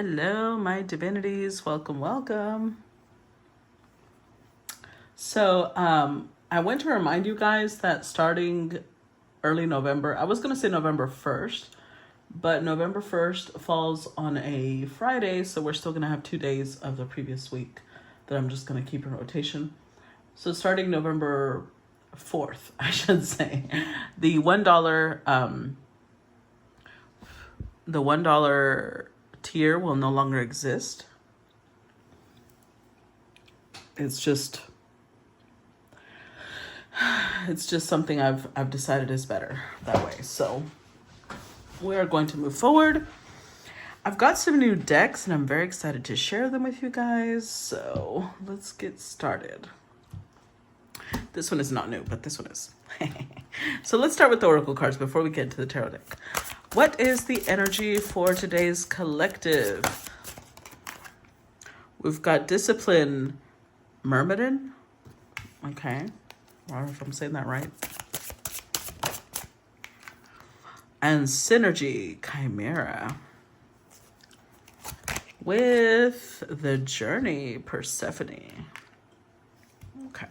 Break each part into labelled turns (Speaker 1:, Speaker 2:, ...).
Speaker 1: Hello, my divinities. Welcome, welcome. So, I want to remind you guys that starting early November, I was going to say November 1st, but November 1st falls on a Friday, so we're still going to have 2 days of the previous week that I'm just going to keep in rotation. So starting November 4th, I should say, the $1 tier will no longer exist. It's just something I've decided is better that way. So we are going to move forward. I've got some new decks and I'm very excited to share them with you guys. So let's get started. This one is not new, but this one is. So let's start with the Oracle cards before we get into the tarot deck. What is the energy for today's collective? We've got Discipline Myrmidon. Okay. I don't know if I'm saying that right. And Synergy Chimera. With the Journey Persephone. Okay.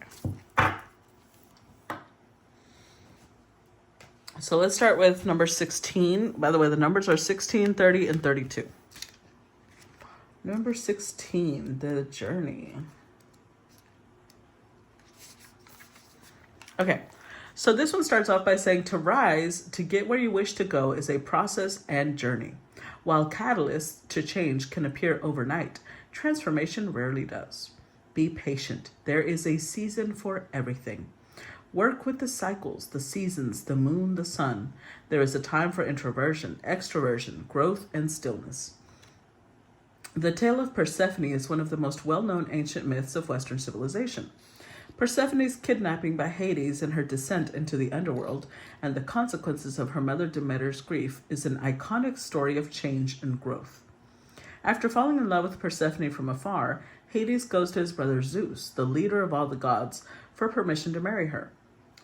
Speaker 1: So let's start with number 16. By the way, the numbers are 16, 30, and 32. Number 16, the Journey. Okay, so this one starts off by saying to rise, to get where you wish to go is a process and journey. While catalysts to change can appear overnight, transformation rarely does. Be patient. There is a season for everything. Work with the cycles, the seasons, the moon, the sun. There is a time for introversion, extroversion, growth, and stillness. The tale of Persephone is one of the most well-known ancient myths of Western civilization. Persephone's kidnapping by Hades and her descent into the underworld and the consequences of her mother Demeter's grief is an iconic story of change and growth. After falling in love with Persephone from afar, Hades goes to his brother Zeus, the leader of all the gods, for permission to marry her.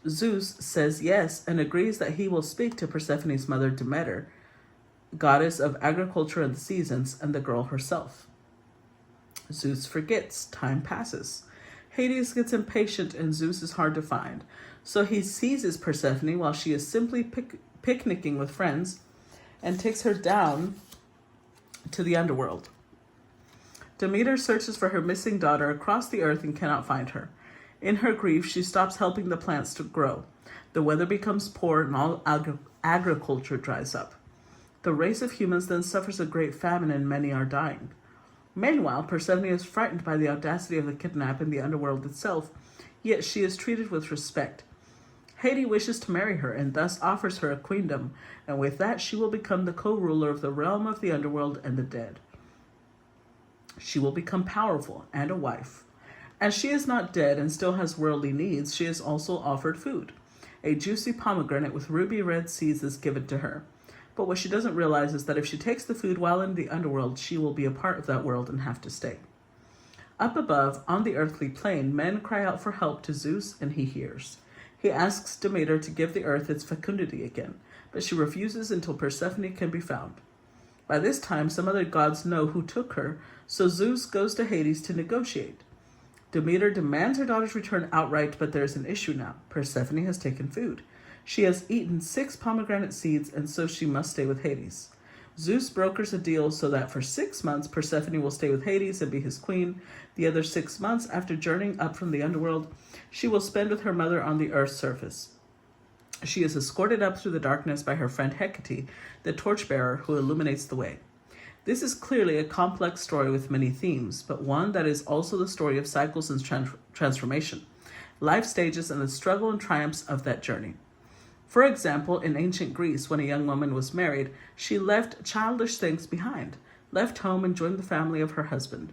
Speaker 1: Zeus says yes and agrees that he will speak to Persephone's mother Demeter, goddess of agriculture and the seasons, and the girl herself. Zeus forgets. Time passes. Hades gets impatient and Zeus is hard to find, so he seizes Persephone while she is simply picnicking with friends and takes her down to the underworld. Demeter searches for her missing daughter across the earth and cannot find her. In her grief, she stops helping the plants to grow. The weather becomes poor and all agriculture dries up. The race of humans then suffers a great famine and many are dying. Meanwhile, Persephone is frightened by the audacity of the kidnap in the underworld itself, yet she is treated with respect. Hades wishes to marry her and thus offers her a queendom, and with that she will become the co-ruler of the realm of the underworld and the dead. She will become powerful and a wife. As she is not dead and still has worldly needs, she is also offered food. A juicy pomegranate with ruby red seeds is given to her. But what she doesn't realize is that if she takes the food while in the underworld, she will be a part of that world and have to stay. Up above, on the earthly plane, men cry out for help to Zeus, and he hears. He asks Demeter to give the earth its fecundity again, but she refuses until Persephone can be found. By this time, some other gods know who took her, so Zeus goes to Hades to negotiate. Demeter demands her daughter's return outright, but there's an issue now. Persephone has taken food. She has eaten 6 pomegranate seeds, and so she must stay with Hades. Zeus brokers a deal so that for 6 months, Persephone will stay with Hades and be his queen. The other 6 months, after journeying up from the underworld, she will spend with her mother on the earth's surface. She is escorted up through the darkness by her friend Hecate, the torchbearer who illuminates the way. This is clearly a complex story with many themes, but one that is also the story of cycles and transformation, life stages, and the struggle and triumphs of that journey. For example, in ancient Greece, when a young woman was married, she left childish things behind, left home and joined the family of her husband.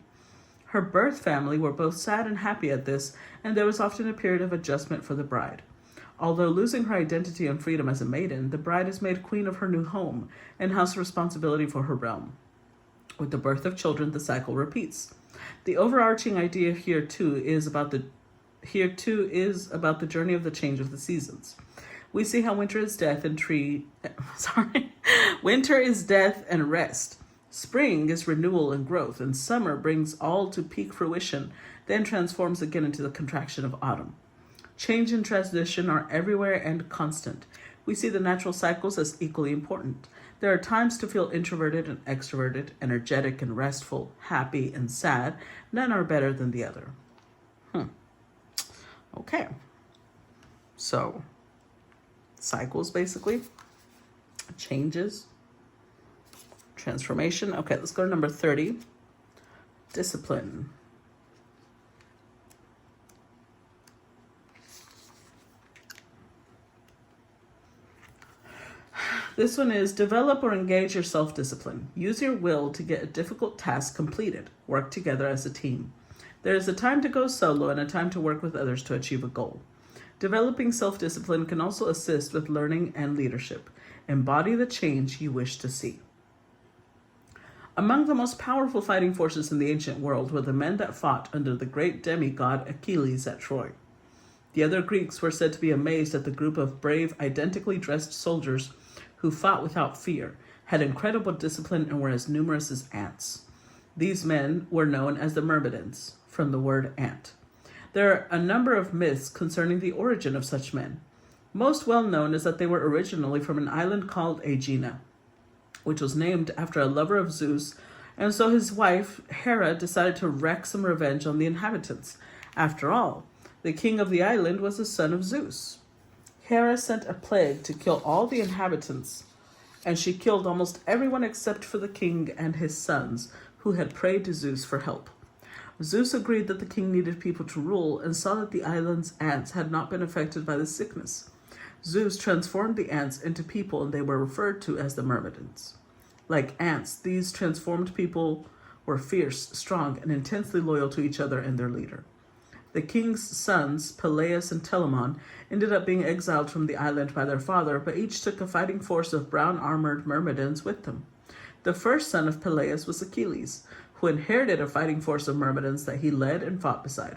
Speaker 1: Her birth family were both sad and happy at this, and there was often a period of adjustment for the bride. Although losing her identity and freedom as a maiden, the bride is made queen of her new home and has responsibility for her realm. With the birth of children, the cycle repeats. The overarching idea here too is about the journey of the change of the seasons. We see how winter is death and winter is death and rest. Spring is renewal and growth, and summer brings all to peak fruition, then transforms again into the contraction of autumn. Change and transition are everywhere and constant. We see the natural cycles as equally important. There are times to feel introverted and extroverted, energetic and restful, happy and sad. None are better than the other. Okay. So, cycles basically, changes, transformation. Okay, let's go to number 30, discipline. This one is develop or engage your self-discipline. Use your will to get a difficult task completed. Work together as a team. There is a time to go solo and a time to work with others to achieve a goal. Developing self-discipline can also assist with learning and leadership. Embody the change you wish to see. Among the most powerful fighting forces in the ancient world were the men that fought under the great demigod Achilles at Troy. The other Greeks were said to be amazed at the group of brave, identically dressed soldiers who fought without fear, had incredible discipline, and were as numerous as ants. These men were known as the Myrmidons, from the word ant. There are a number of myths concerning the origin of such men. Most well known is that they were originally from an island called Aegina, which was named after a lover of Zeus, and so his wife, Hera, decided to wreak some revenge on the inhabitants. After all, the king of the island was a son of Zeus. Hera sent a plague to kill all the inhabitants, and she killed almost everyone except for the king and his sons, who had prayed to Zeus for help. Zeus agreed that the king needed people to rule and saw that the island's ants had not been affected by the sickness. Zeus transformed the ants into people, and they were referred to as the Myrmidons. Like ants, these transformed people were fierce, strong, and intensely loyal to each other and their leader. The king's sons, Peleus and Telamon, ended up being exiled from the island by their father, but each took a fighting force of brown-armored Myrmidons with them. The first son of Peleus was Achilles, who inherited a fighting force of Myrmidons that he led and fought beside.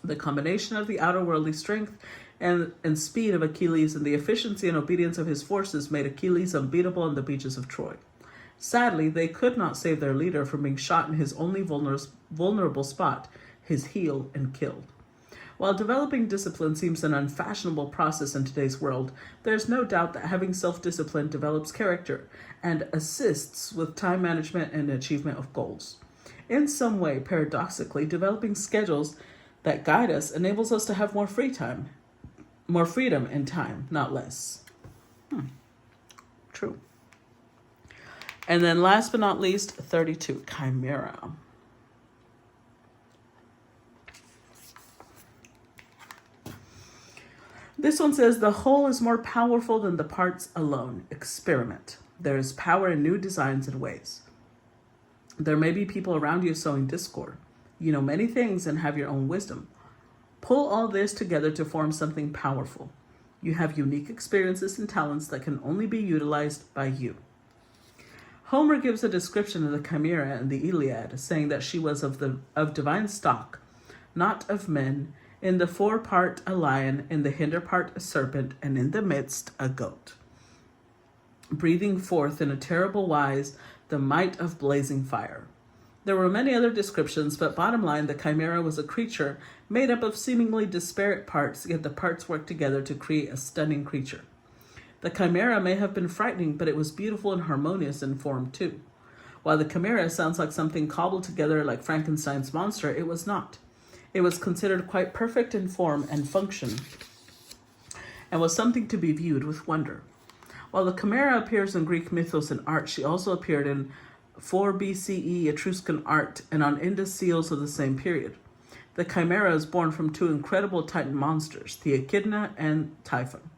Speaker 1: The combination of the outer-worldly strength and speed of Achilles and the efficiency and obedience of his forces made Achilles unbeatable on the beaches of Troy. Sadly, they could not save their leader from being shot in his only vulnerable spot, his heel, and killed. While developing discipline seems an unfashionable process in today's world, there is no doubt that having self-discipline develops character and assists with time management and achievement of goals. In some way, paradoxically, developing schedules that guide us enables us to have more freedom in time, not less. True. And then last but not least, 32, chimera. This one says, the whole is more powerful than the parts alone. Experiment. There is power in new designs and ways. There may be people around you sowing discord. You know many things and have your own wisdom. Pull all this together to form something powerful. You have unique experiences and talents that can only be utilized by you. Homer gives a description of the chimera in the Iliad, saying that she was of divine stock, not of men, in the forepart a lion, in the hinder part a serpent, and in the midst a goat, breathing forth in a terrible wise the might of blazing fire. There were many other descriptions, but bottom line, the chimera was a creature made up of seemingly disparate parts, yet the parts worked together to create a stunning creature. The chimera may have been frightening, but it was beautiful and harmonious in form too. While the chimera sounds like something cobbled together like Frankenstein's monster, it was not. It was considered quite perfect in form and function, and was something to be viewed with wonder. While the chimera appears in Greek mythos and art, she also appeared in 4 BCE Etruscan art and on Indus seals of the same period. The chimera is born from two incredible Titan monsters, the Echidna and Typhon.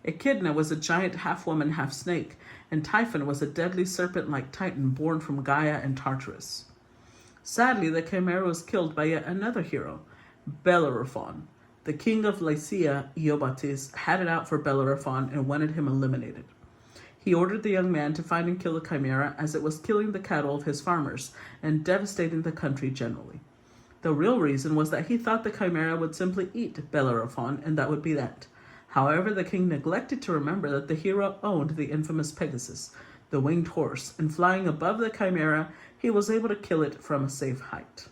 Speaker 1: Echidna was a giant half-woman, half-snake, and Typhon was a deadly serpent-like Titan born from Gaia and Tartarus. Sadly, the chimera was killed by yet another hero, Bellerophon. The king of Lycia, Iobates, had it out for Bellerophon and wanted him eliminated. He ordered the young man to find and kill the chimera, as it was killing the cattle of his farmers and devastating the country generally. The real reason was that he thought the chimera would simply eat Bellerophon, and that would be that. However, the king neglected to remember that the hero owned the infamous Pegasus, the winged horse, and flying above the chimera, he was able to kill it from a safe height.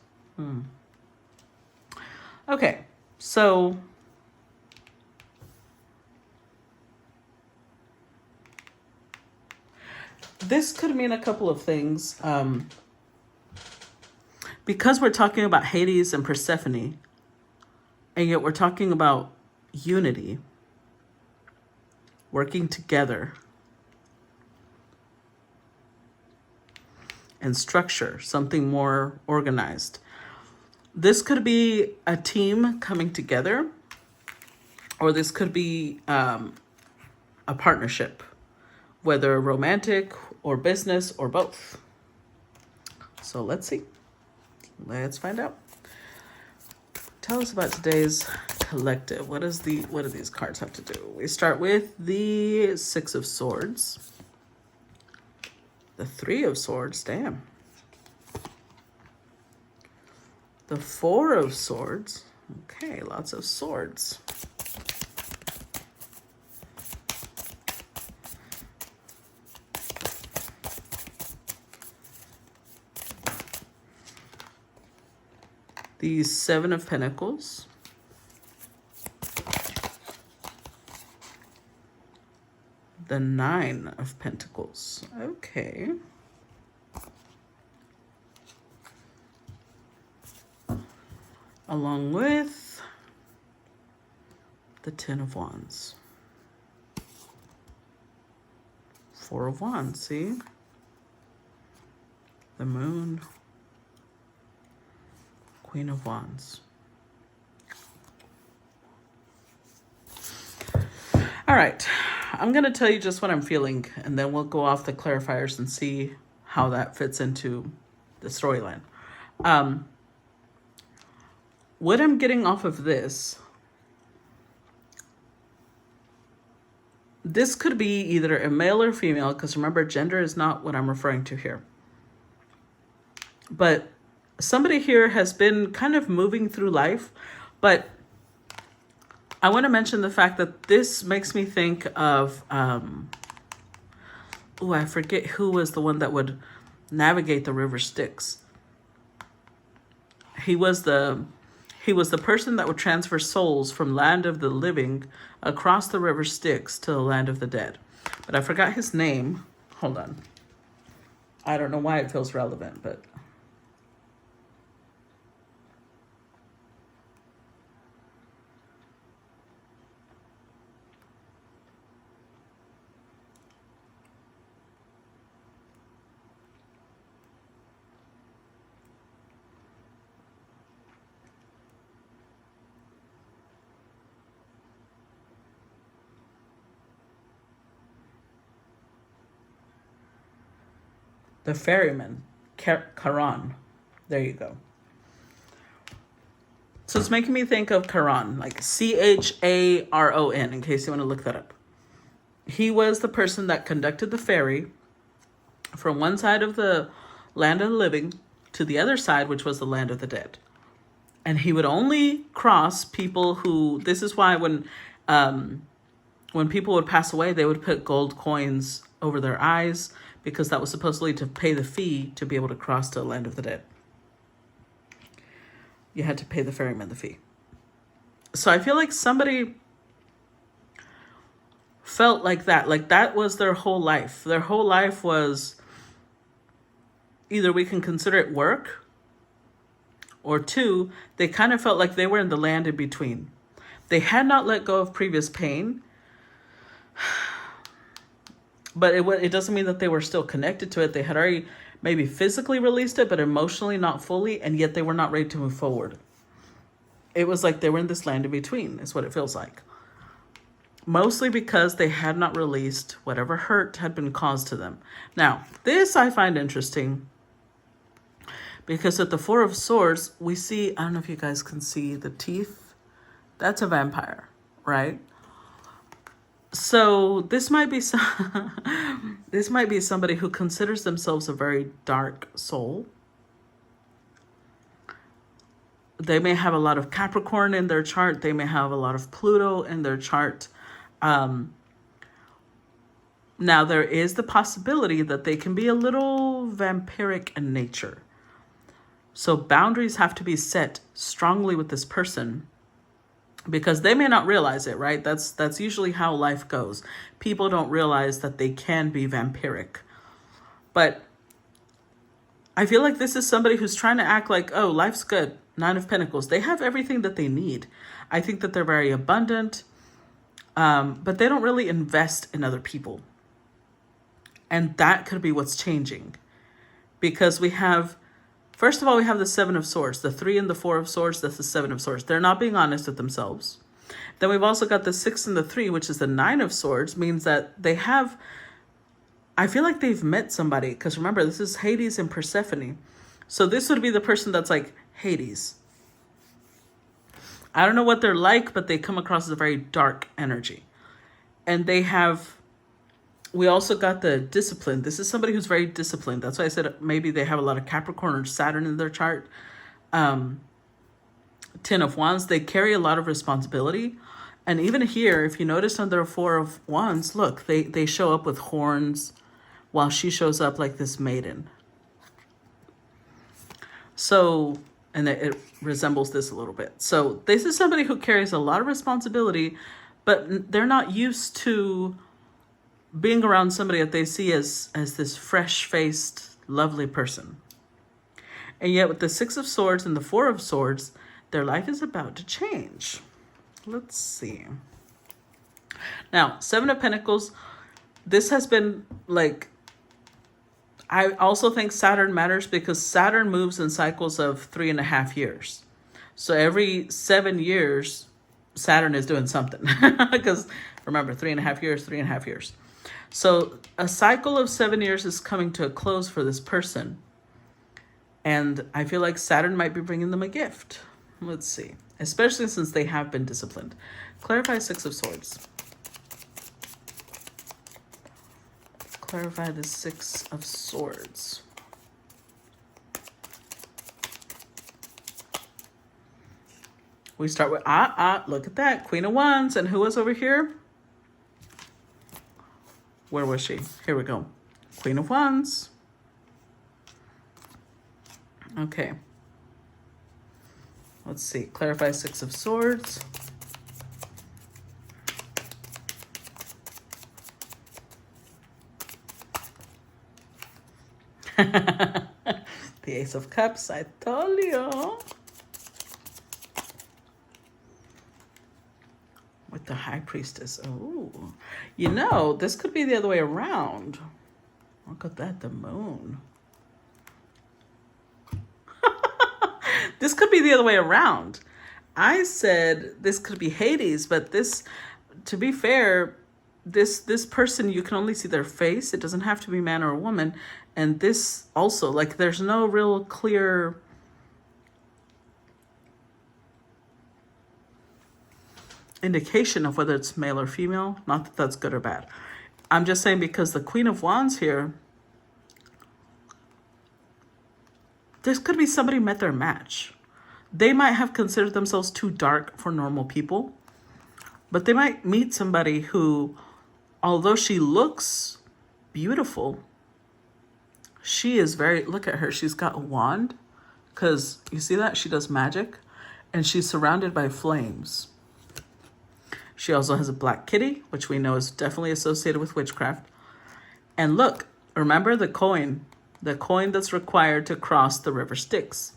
Speaker 1: Okay, so this could mean a couple of things. Because we're talking about Hades and Persephone, and yet we're talking about unity, working together, and structure, something more organized. This could be a team coming together, or this could be a partnership, whether romantic or business or both. So let's see. Let's find out. Tell us about today's collective. What do these cards have to do? We start with the Six of Swords. The Three of Swords, damn. The Four of Swords. Okay, lots of swords. The Seven of Pentacles. The Nine of Pentacles. Okay. Along with the Ten of Wands. Four of Wands, see? The Moon. Queen of Wands. All right, I'm going to tell you just what I'm feeling, and then we'll go off the clarifiers and see how that fits into the storyline. What I'm getting off of this could be either a male or female, because remember, gender is not what I'm referring to here. But somebody here has been kind of moving through life, but I want to mention the fact that this makes me think of, I forget who was the one that would navigate the river Styx. He was the person that would transfer souls from land of the living across the river Styx to the land of the dead. But I forgot his name. Hold on. I don't know why it feels relevant, but the ferryman, Charon. There you go. So it's making me think of Charon, like Charon, in case you want to look that up. He was the person that conducted the ferry from one side of the land of the living to the other side, which was the land of the dead. And he would only cross people who, this is why when people would pass away, they would put gold coins over their eyes, because that was supposedly to pay the fee to be able to cross to the land of the dead. You had to pay the ferryman the fee. So I feel like somebody felt like that was their whole life. Their whole life was either we can consider it work, or two, they kind of felt like they were in the land in between. They had not let go of previous pain, but it doesn't mean that they were still connected to it. They had already maybe physically released it, but emotionally not fully, and yet they were not ready to move forward. It was like they were in this land in between, is what it feels like. Mostly because they had not released whatever hurt had been caused to them. Now, this I find interesting, because at the Four of Swords, we see, I don't know if you guys can see the teeth. That's a vampire, right? So this might be somebody who considers themselves a very dark soul. They may have a lot of Capricorn in their chart. They may have a lot of Pluto in their chart. Now, there is the possibility that they can be a little vampiric in nature. So boundaries have to be set strongly with this person because they may not realize it, right? That's usually how life goes. People don't realize that they can be vampiric. But I feel like this is somebody who's trying to act like, oh, life's good. Nine of Pentacles. They have everything that they need. I think that they're very abundant, but they don't really invest in other people. And that could be what's changing. Because we have, first of all, we have the Seven of Swords, the 3 and the 4 of Swords, that's the 7 of Swords. They're not being honest with themselves. Then we've also got the 6 and the 3, which is the 9 of Swords, means that they have, I feel like they've met somebody. Because remember, this is Hades and Persephone. So this would be the person that's like Hades. I don't know what they're like, but they come across as a very dark energy. And they have, we also got the discipline. This is somebody who's very disciplined. That's why I said maybe they have a lot of Capricorn or Saturn in their chart. 10 of Wands, they carry a lot of responsibility. And even here, if you notice on their 4 of Wands, look, they show up with horns while she shows up like this maiden. So, and it resembles this a little bit. So this is somebody who carries a lot of responsibility, but they're not used to being around somebody that they see as this fresh-faced, lovely person. And yet with the 6 of Swords and the 4 of Swords, their life is about to change. Let's see. Now, 7 of Pentacles, this has been like, I also think Saturn matters because Saturn moves in cycles of 3.5 years. So every 7 years, Saturn is doing something. Because remember, 3.5 years, 3.5 years. So a cycle of 7 years is coming to a close for this person. And I feel like Saturn might be bringing them a gift. Let's see. Especially since they have been disciplined. Clarify 6 of Swords. Clarify the 6 of Swords. We start with, look at that. Queen of Wands. And who was over here? Where was she? Here we go. Queen of Wands. Okay. Let's see. Clarify 6 of Swords. The Ace of Cups. I told you. With the High Priestess. Oh, you know, this could be the other way around. Look at that, the Moon. This could be the other way around. I said this could be Hades, but this, to be fair, this person, you can only see their face. It doesn't have to be man or a woman. And this also, like, there's no real clear indication of whether it's male or female. Not that that's good or bad. I'm just saying because the Queen of Wands here, this could be somebody met their match. They might have considered themselves too dark for normal people, but they might meet somebody who, although she looks beautiful, she is very, look at her, she's got a wand, because you see that? She does magic, and she's surrounded by flames. She also has a black kitty, which we know is definitely associated with witchcraft. And look, remember the coin that's required to cross the river Styx.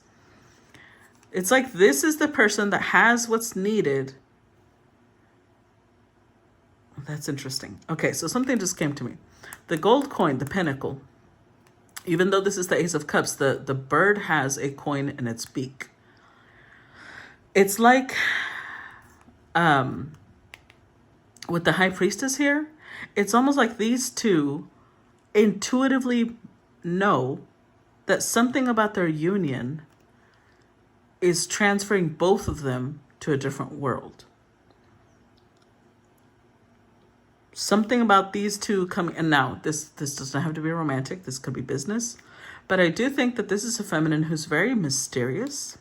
Speaker 1: It's like this is the person that has what's needed. That's interesting. Okay, so something just came to me. The gold coin, the pentacle, even though this is the Ace of Cups, the bird has a coin in its beak. It's like, with the High Priestess here, it's almost like these two intuitively know that something about their union is transferring both of them to a different world. Something about these two coming, and now this doesn't have to be romantic, this could be business, but I do think that this is a feminine who's very mysterious,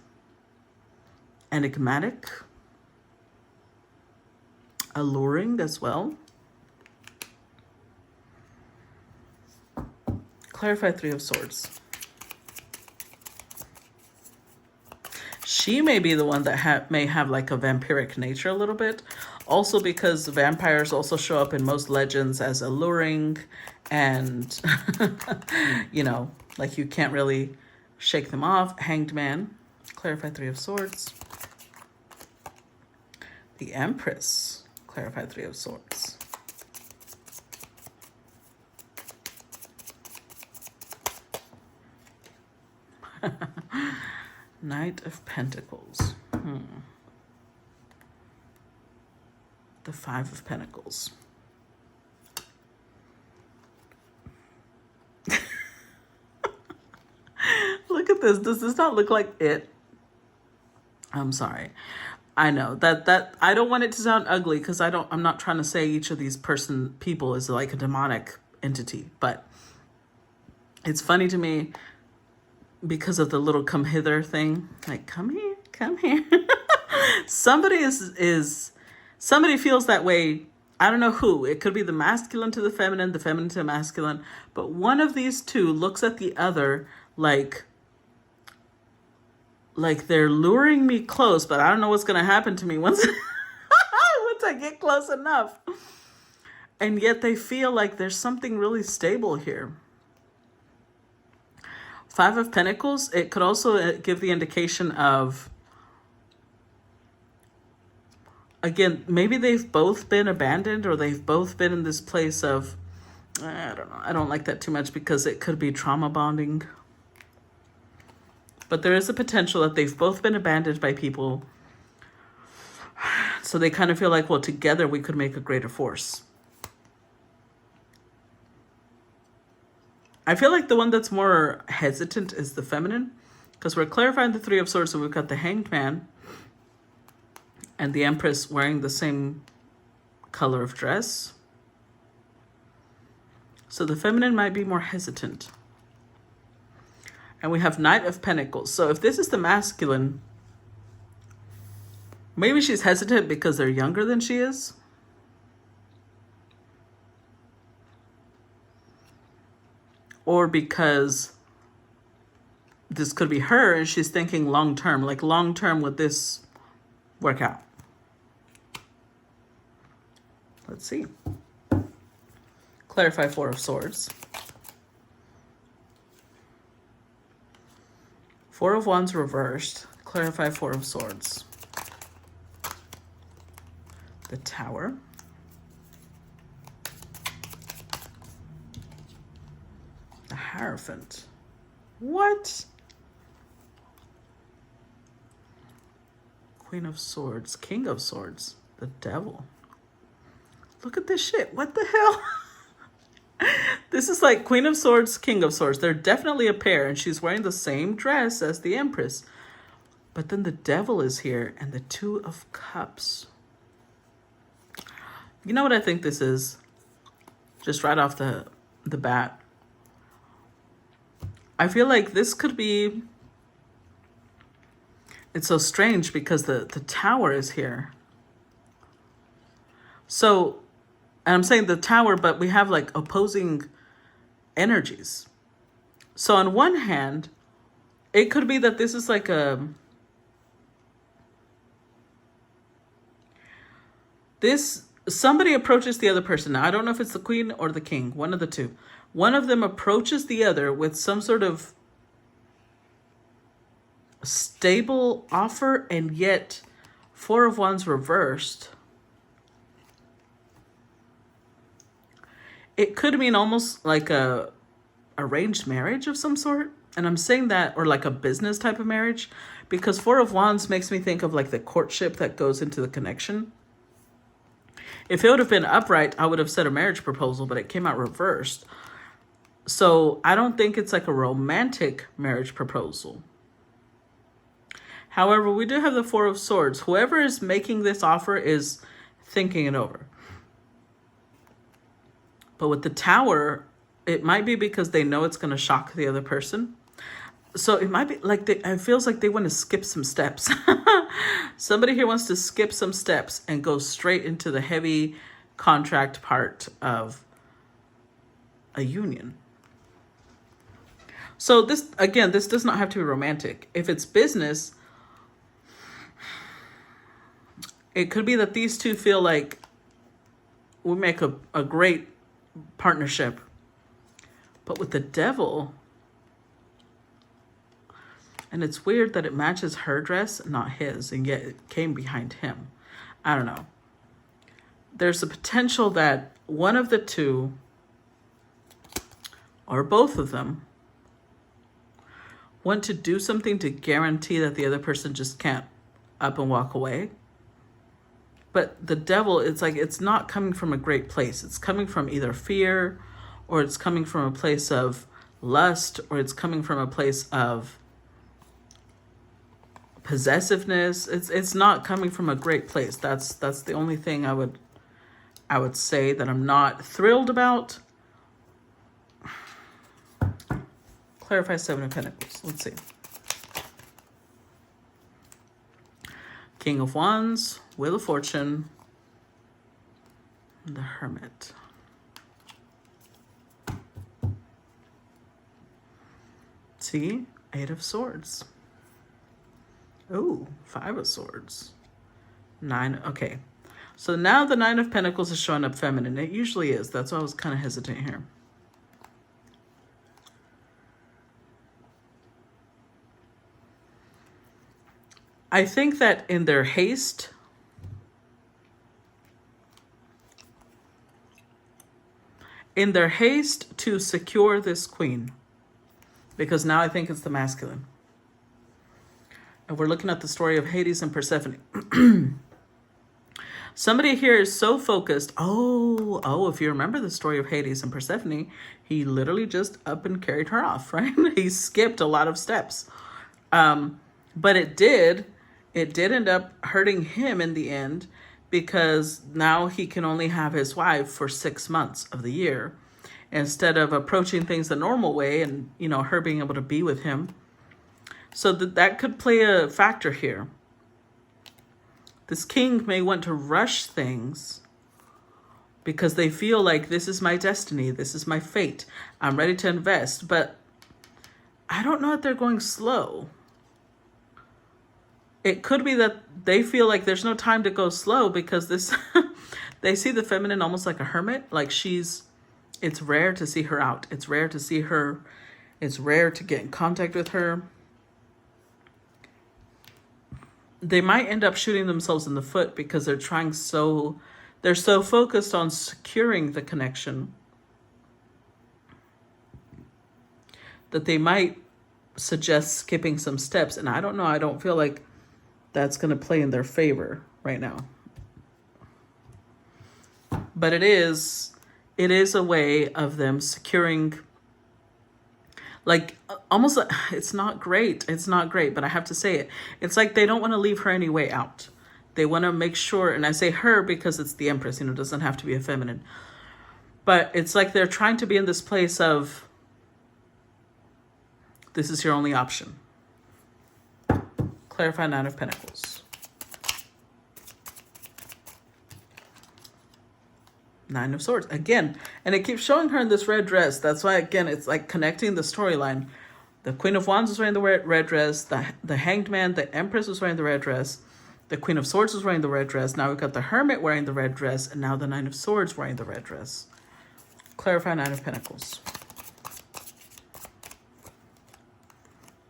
Speaker 1: enigmatic, alluring as well. Clarify Three of Swords. She may be the one that may have like a vampiric nature a little bit. Also because vampires also show up in most legends as alluring and, you know, like you can't really shake them off. Hanged Man. Clarify Three of Swords. The Empress. Clarify Three of Swords. Knight of Pentacles. The Five of Pentacles. Look at this. Does this not look like it? I'm sorry. I know that I don't want it to sound ugly because I'm not trying to say each of these people is like a demonic entity, but it's funny to me because of the little come hither thing, like come here. Somebody somebody feels that way. I don't know who. It could be the masculine to the feminine to the masculine, but one of these two looks at the other like they're luring me close, but I don't know what's going to happen to me once once I get close enough. And yet they feel like there's something really stable here. Five of Pentacles, it could also give the indication of, again, maybe they've both been abandoned or they've both been in this place of, I don't know. I don't like that too much because it could be trauma bonding. But there is a potential that they've both been abandoned by people. So they kind of feel like, well, together we could make a greater force. I feel like the one that's more hesitant is the feminine, because we're clarifying the Three of Swords, so we've got the Hanged Man and the Empress wearing the same color of dress. So the feminine might be more hesitant. And we have Knight of Pentacles. So if this is the masculine, maybe she's hesitant because they're younger than she is. Or because this could be her and she's thinking long term, like long term would this work out? Let's see. Clarify Four of Swords. Four of Wands reversed. Clarify Four of Swords. The Tower. The Hierophant. What? Queen of Swords. King of Swords. The Devil. Look at this shit. What the hell? This is like Queen of Swords, King of Swords. They're definitely a pair, and she's wearing the same dress as the Empress. But then the Devil is here, and the Two of Cups. You know what I think this is? Just right off the bat. I feel like this could be... It's so strange because the Tower is here. So, and I'm saying the Tower, but we have like opposing energies. So on one hand, it could be that this is like somebody approaches the other person. Now, I don't know if it's the Queen or the King, one of the two. One of them approaches the other with some sort of stable offer, and yet Four of Wands reversed. It could mean almost like a arranged marriage of some sort. And I'm saying that, or like a business type of marriage, because Four of Wands makes me think of like the courtship that goes into the connection. If it would have been upright, I would have said a marriage proposal, but it came out reversed. So I don't think it's like a romantic marriage proposal. However, we do have the Four of Swords. Whoever is making this offer is thinking it over. But with the Tower, it might be because they know it's going to shock the other person. So it might be like it feels like they want to skip some steps. Somebody here wants to skip some steps and go straight into the heavy contract part of a union. So this, again, this does not have to be romantic. If it's business, it could be that these two feel like we make a great partnership. But with the devil, and it's weird that it matches her dress, not his, and yet it came behind him. I don't know. There's a potential that one of the two, or both of them, want to do something to guarantee that the other person just can't up and walk away. But the devil, it's like, it's not coming from a great place. It's coming from either fear, or it's coming from a place of lust, or it's coming from a place of possessiveness. It's not coming from a great place. That's the only thing I would say that I'm not thrilled about. Clarify Seven of Pentacles. Let's see. King of Wands, Wheel of Fortune, the Hermit. See? Eight of Swords. Oh, Five of Swords. Nine. Okay. So now the Nine of Pentacles is showing up feminine. It usually is. That's why I was kind of hesitant here. I think that in their haste, to secure this queen, because now I think it's the masculine. And we're looking at the story of Hades and Persephone. Somebody here is so focused. Oh, if you remember the story of Hades and Persephone, he literally just up and carried her off, right? He skipped a lot of steps. But it did end up hurting him in the end, because now he can only have his wife for 6 months of the year, instead of approaching things the normal way and, her being able to be with him. So that could play a factor here. This king may want to rush things because they feel like, this is my destiny, this is my fate, I'm ready to invest. But I don't know if they're going slow. It could be that they feel like there's no time to go slow, because this, they see the feminine almost like a hermit. Like it's rare to see her out. It's rare to see her. It's rare to get in contact with her. They might end up shooting themselves in the foot because they're so focused on securing the connection that they might suggest skipping some steps. And I don't know. I don't feel like that's going to play in their favor right now. But it is a way of them securing, like, almost, it's not great, but I have to say it. It's like they don't want to leave her any way out. They want to make sure, and I say her because it's the Empress, it doesn't have to be a feminine. But it's like they're trying to be in this place of, this is your only option. Clarify Nine of Pentacles. Nine of Swords. Again, and it keeps showing her in this red dress. That's why, again, it's like connecting the storyline. The Queen of Wands was wearing the red dress. The Hanged Man, the Empress was wearing the red dress. The Queen of Swords was wearing the red dress. Now we've got the Hermit wearing the red dress. And now the Nine of Swords wearing the red dress. Clarify Nine of Pentacles.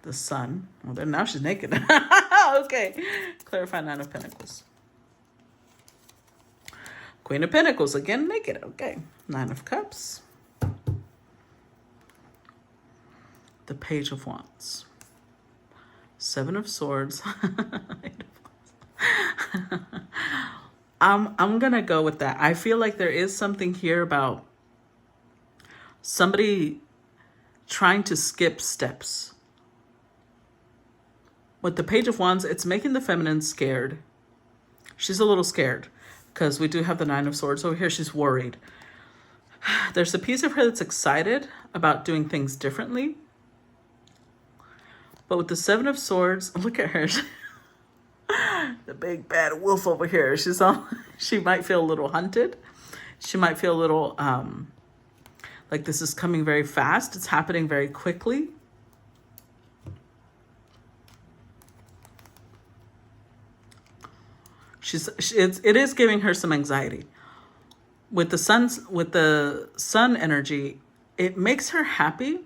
Speaker 1: The Sun. Well, then now she's naked. Okay. Clarify Nine of Pentacles. Queen of Pentacles, again, naked. Okay. Nine of Cups. The Page of Wands. Seven of Swords. I'm going to go with that. I feel like there is something here about somebody trying to skip steps. With the Page of Wands, it's making the feminine scared. She's a little scared because we do have the Nine of Swords over here. She's worried. There's a piece of her that's excited about doing things differently. But with the Seven of Swords, look at her. The big bad wolf over here. She might feel a little hunted. She might feel a little like this is coming very fast. It's happening very quickly. It is giving her some anxiety. With the sun energy, it makes her happy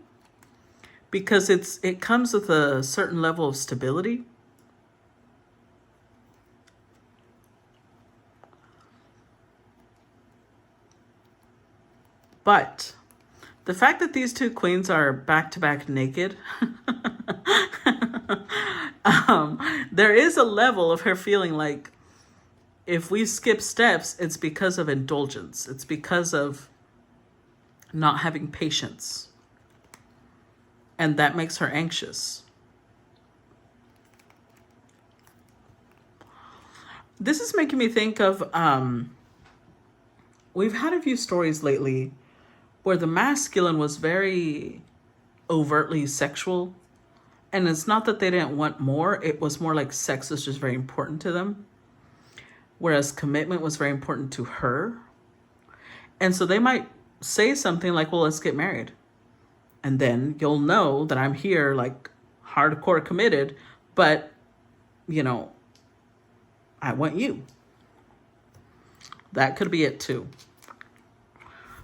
Speaker 1: because it comes with a certain level of stability. But the fact that these two queens are back to back naked, there is a level of her feeling like if we skip steps, it's because of indulgence. It's because of not having patience. And that makes her anxious. This is making me think of, we've had a few stories lately where the masculine was very overtly sexual. And it's not that they didn't want more. It was more like sex was just very important to them. Whereas commitment was very important to her. And so they might say something like, well, let's get married. And then you'll know that I'm here like hardcore committed, but, you know, I want you. That could be it too.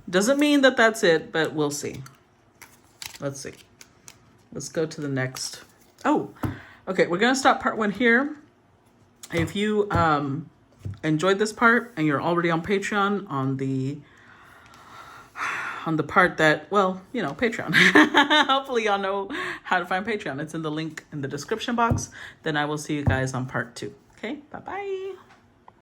Speaker 1: Doesn't mean that that's it, but we'll see. Let's see. Let's go to the next. Oh, okay. We're going to stop part 1 here. If you enjoyed this part and you're already on Patreon on the part that, well, you know, Patreon. Hopefully y'all know how to find Patreon. It's in the link in the description box. Then I will see you guys on part 2. Okay, bye-bye.